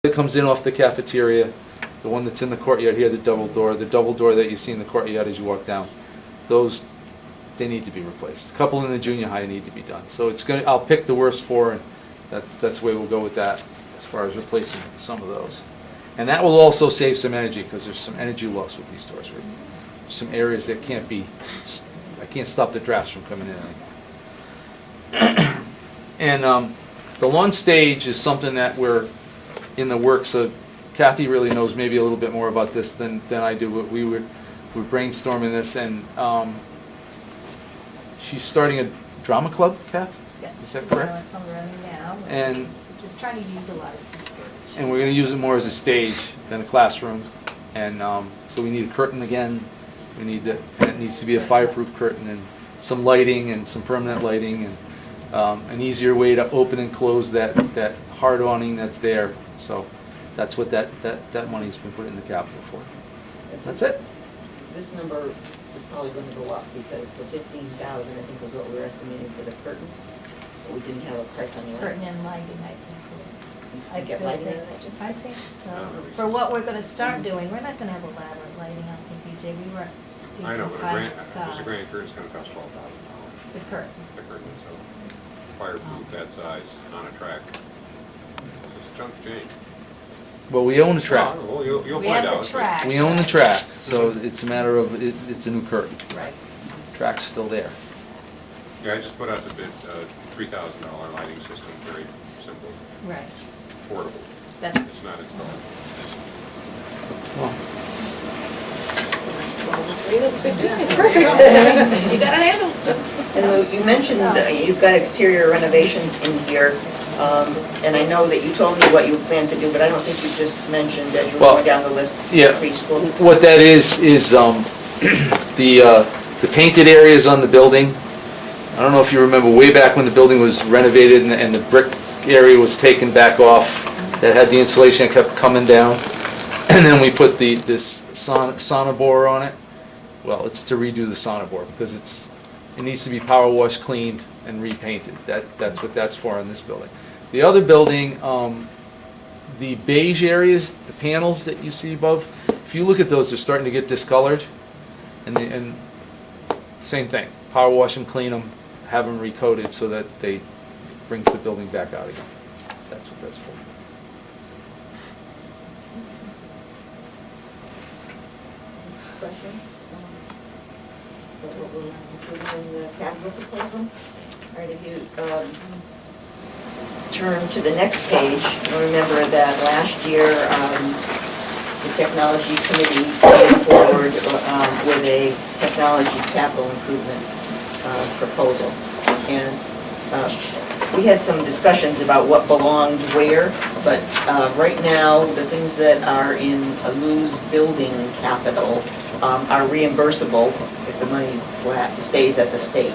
that comes in off the cafeteria, the one that's in the courtyard here, the double door that you see in the courtyard as you walk down, those, they need to be replaced. A couple in the junior high need to be done. So it's gonna, I'll pick the worst four, and that's the way we'll go with that as far as replacing some of those. And that will also save some energy, because there's some energy loss with these doors. There's some areas that can't be, I can't stop the drafts from coming in. And the lawn stage is something that we're in the works of. Kathy really knows maybe a little bit more about this than I do, but we're brainstorming this, and she's starting a drama club, Kath? Yeah. Is that correct? I'm running now. And we're just trying to utilize the stage. And we're going to use it more as a stage than a classroom, and so we need a curtain again. We need to, and it needs to be a fireproof curtain, and some lighting, and some permanent lighting, and an easier way to open and close that hard awning that's there. So that's what that money's been put in the capital for. That's it. This number is probably going to go up, because the 15,000, I think, was what we were estimating for the curtain, but we didn't have a price on the lights. Curtain and lighting, I think. I get lighting in that, too? I think so. For what we're going to start doing, we're not going to have elaborate lighting, I think, BJ. We were. I know, but a grand curtain's gonna cost $12,000. The curtain. The curtain, so fireproof that size on a track. It's a chunk of change. Well, we own the track. Well, you'll We find have out. the track. We own the track, so it's a matter of, it's a new curtain. Right. Track's still there. Yeah, I just put out the bid, $3,000 lighting system, very simple, Right. portable. That's. It's not installed. Well, 3, that's 15, it's perfect. You got a handle. And you mentioned you've got exterior renovations in here, and I know that you told me what you plan to do, but I don't think you just mentioned as you were going down the list yeah. for each school. What that is the painted areas on the building. I don't know if you remember way back when the building was renovated and the brick area was taken back off, that had the insulation that kept coming down, and then we put this sonobore on it. Well, it's to redo the sonobore, because it needs to be power washed, cleaned, and repainted. That's what that's for in this building. The other building, the beige areas, the panels that you see above, if you look at those, they're starting to get discolored, and same thing, power wash them, clean them, have them recoated so that they brings the building back out again. That's what that's for. Questions? What we're including in the capital proposal? All right, if you turn to the next page, you'll remember that last year the technology committee came forward with a technology capital improvement proposal. And we had some discussions about what belonged where, but right now the things that are in a Lou's building capital are reimbursable if the money stays at the state.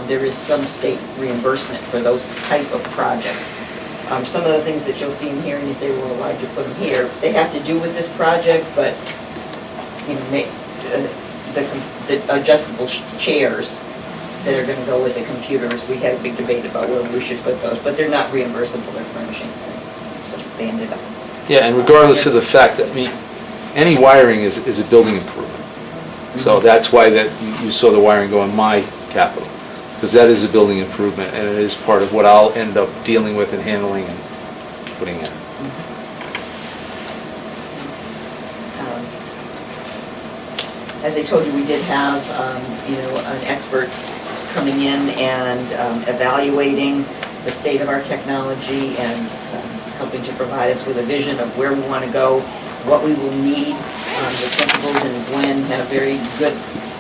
There is some state reimbursement for those type of projects. Some of the things that you'll see in here, and you say, well, why'd you put them here? They have to do with this project, but you know, the adjustable chairs that are going to go with the computers, we had a big debate about where we should put those, but they're not reimbursable, they're furnishings, and so they ended up. Yeah, and regardless of the fact that, I mean, any wiring is a building improvement. So that's why that you saw the wiring go in my capital, because that is a building improvement, and it is part of what I'll end up dealing with and handling and putting in. As I told you, we did have an expert coming in and evaluating the state of our technology and helping to provide us with a vision of where we want to go, what we will need. The principals and Gwen have very good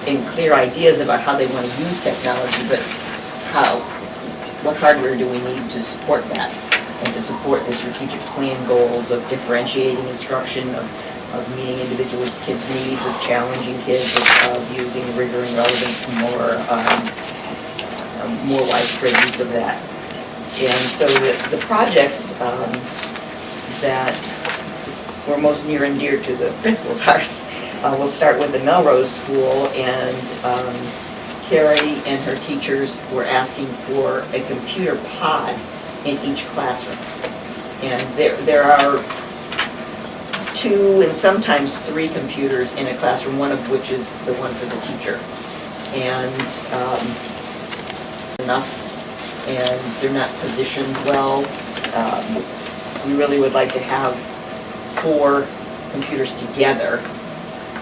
and clear ideas about how they want to use technology, but what hardware do we need to support that and to support the strategic plan goals of differentiating instruction, of meeting individual kids' needs, of challenging kids, of using rigor and relevance, more widespread use of that. And so the projects that were most near and dear to the principal's hearts, we'll start with the Melrose School, and Carrie and her teachers were asking for a computer pod in each classroom. And there are 2 and sometimes 3 computers in a classroom, one of which is the one for the teacher. And enough, and they're not positioned well. We really would like to have 4 computers together,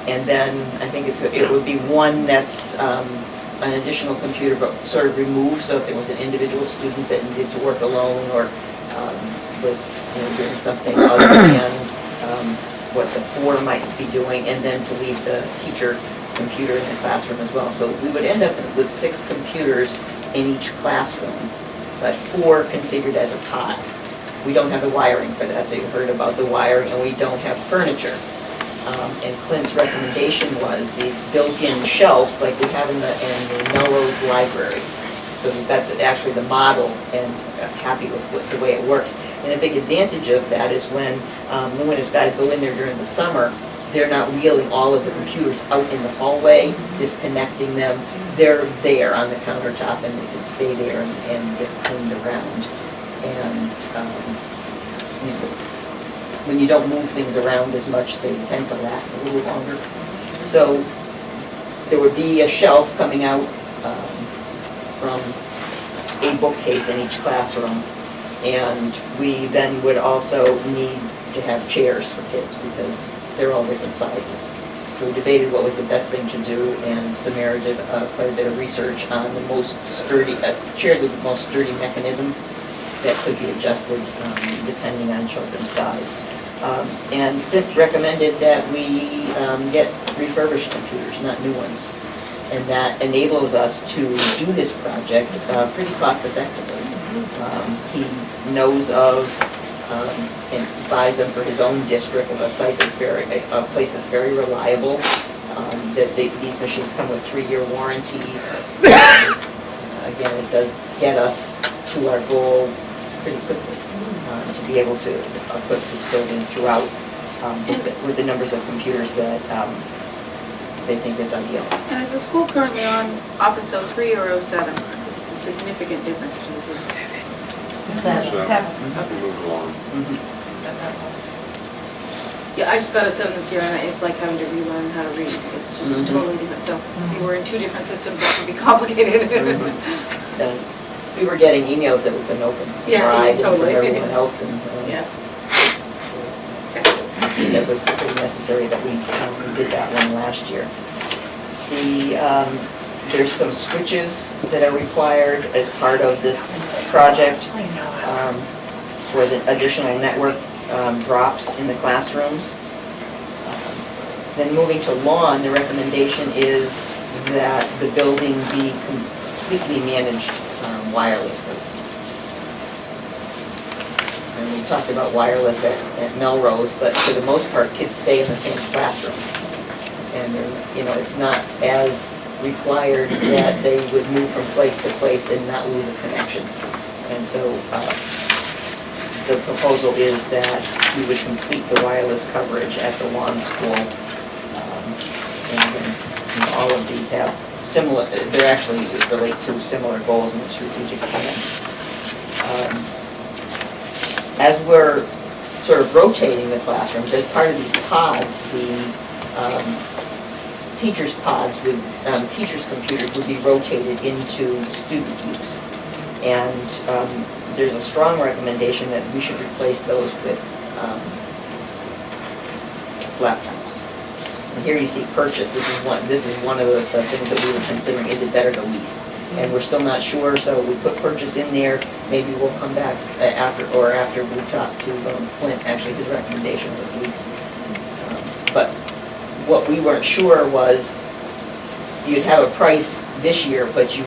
and then I think it would be one that's an additional computer, but sort of removed, so if there was an individual student that needed to work alone or was doing something other than what the 4 might be doing, and then to leave the teacher computer in the classroom as well. So we would end up with 6 computers in each classroom, but 4 configured as a pod. We don't have the wiring for that, so you heard about the wiring, and we don't have furniture. And Clint's recommendation was these built-in shelves like we have in the Melrose Library. So we've got actually the model, and I'm happy with the way it works. And a big advantage of that is when his guys go in there during the summer, they're not wheeling all of the computers out in the hallway, disconnecting them. They're there on the countertop, and they can stay there and get cleaned around. And when you don't move things around as much, they tend to last a little longer. So there would be a shelf coming out from a bookcase in each classroom. And we then would also need to have chairs for kids because they're all different sizes. So we debated what was the best thing to do, and Samara did quite a bit of research on the most sturdy, chairs with the most sturdy mechanism that could be adjusted depending on children's size. And Clint recommended that we get refurbished computers, not new ones. And that enables us to do this project pretty cost effectively. He knows of and buys them for his own district of a site that's a place that's very reliable. That these machines come with 3-year warranties. Again, it does get us to our goal pretty quickly to be able to equip this building throughout with the numbers of computers that they think is ideal. And is the school currently on Office 03 or 07? Because it's a significant difference between the two. 7. Move along. Yeah, I just got a 7 this year, and it's like having to relearn how to read. It's just totally different. So if you were in 2 different systems, that would be complicated. And we were getting emails that we couldn't open. Yeah, Right, totally. From everyone else, and Yeah. that was pretty necessary that we did that one last year. There's some switches that are required as part of this project for the additional network drops in the classrooms. Then moving to lawn, the recommendation is that the building be completely managed wirelessly. And we talked about wireless at Melrose, but for the most part, kids stay in the same classroom. And it's not as required that they would move from place to place and not lose a connection. And so the proposal is that we would complete the wireless coverage at the lawn school. And then, all of these have similar, they actually relate to similar goals in the strategic plan. As we're sort of rotating the classrooms, as part of these pods, the teachers' pods would, teachers' computers would be rotated into student use. And there's a strong recommendation that we should replace those with laptops. And here you see purchase. This is one of the things that we were considering. Is it better to lease? And we're still not sure, so we put purchase in there. Maybe we'll come back after we talk to Clint. Actually, his recommendation was lease. But what we weren't sure was you'd have a price this year, but you